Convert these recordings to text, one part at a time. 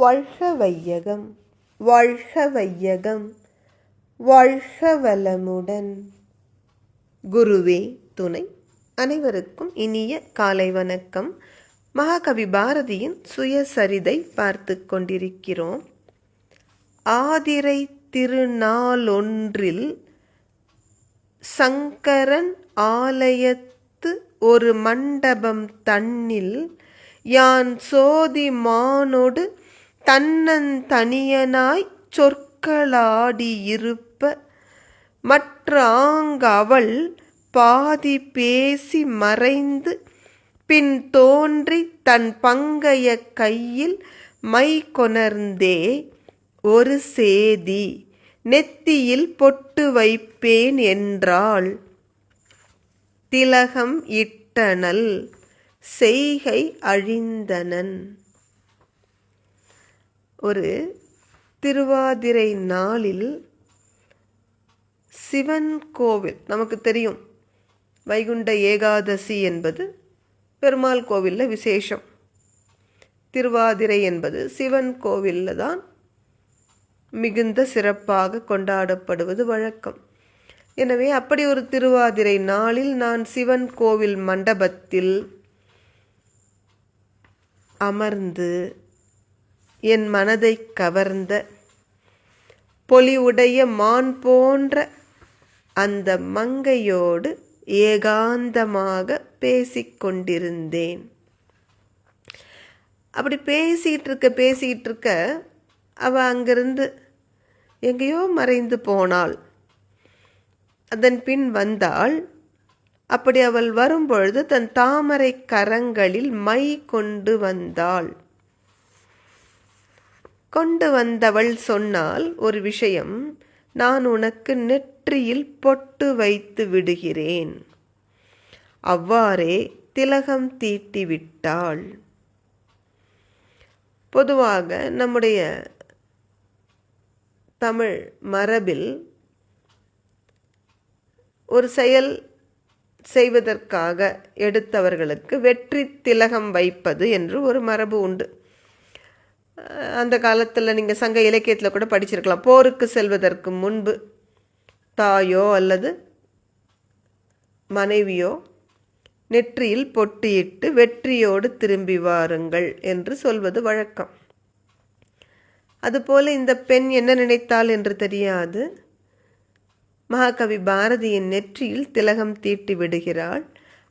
வாழ்க வையகம், வாழ்க வையகம், வாழ்க வளமுடன். குருவே துணை. அனைவருக்கும் இனிய காலை வணக்கம். மகாகவி பாரதியின் சுயசரிதை பார்த்து கொண்டிருக்கிறோம். ஆதிரை திருநாளொன்றில் சங்கரன் ஆலயத்து ஒரு மண்டபம் தன்னில் யான் சோதி மானொடு தன்னந்தனியனாய் சொற்களாடியிருப்ப மற்ற அவள் பாதி பேசி மறைந்து பின் தோன்றி தன் பங்கைய கையில் மை கொணர்ந்தே ஒரு சேதி நெத்தியில் பொட்டு வைப்பேன் என்றாள். திலகம் இட்டனள் செய்கை அழிந்தனன். ஒரு திருவாதிரை நாளில் சிவன் கோவில், நமக்கு தெரியும் வைகுண்ட ஏகாதசி என்பது பெருமாள் கோவிலில் விசேஷம். திருவாதிரை என்பது சிவன் கோவிலில் தான் மிகுந்த சிறப்பாக கொண்டாடப்படுவது வழக்கம். எனவே அப்படி ஒரு திருவாதிரை நாளில் நான் சிவன் கோவில் மண்டபத்தில் அமர்ந்து என் மனதை கவர்ந்த பொலிவுடைய மான் போன்ற அந்த மங்கையோடு ஏகாந்தமாக பேசிக்கொண்டிருந்தேன். அப்படி பேசிகிட்டு இருக்க அவள் அங்கிருந்து எங்கேயோ மறைந்து போனாள். அதன் பின் வந்தாள். அப்படி அவள் வரும்பொழுது தன் தாமரை கரங்களில் மை கொண்டு வந்தாள். கொண்டு வந்தவள் சொன்னால் ஒரு விஷயம், நான் உனக்கு நெற்றியில் பொட்டு வைத்து விடுகிறேன். அவ்வாறே திலகம் தீட்டி விட்டாள். பொதுவாக நம்முடைய தமிழ் மரபில் ஒரு செயல் செய்வதற்காக எடுத்தவர்களுக்கு வெற்றி திலகம் வைப்பது என்று ஒரு மரபு உண்டு. அந்த காலத்தில் நீங்கள் சங்க இலக்கியத்தில் கூட படிச்சிருக்கலாம். போருக்கு செல்வதற்கு முன்பு தாயோ அல்லது மனைவியோ நெற்றியில் பொட்டியிட்டு வெற்றியோடு திரும்பி வாருங்கள் என்று சொல்வது வழக்கம். அதுபோல இந்த பெண் என்ன நினைத்தாள் என்று தெரியாது. மகாகவி பாரதியின் நெற்றியில் திலகம் தீட்டி விடுகிறாள்.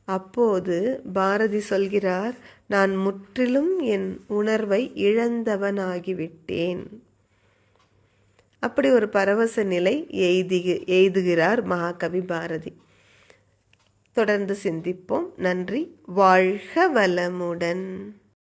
அப்போது பாரதி சொல்கிறார், நான் முற்றிலும் என் உணர்வை இழந்தவனாகிவிட்டேன். அப்படி ஒரு பரவச நிலை எய்துகிறார் மகாகவி பாரதி. தொடர்ந்து சிந்திப்போம். நன்றி. வாழ்க வளமுடன்.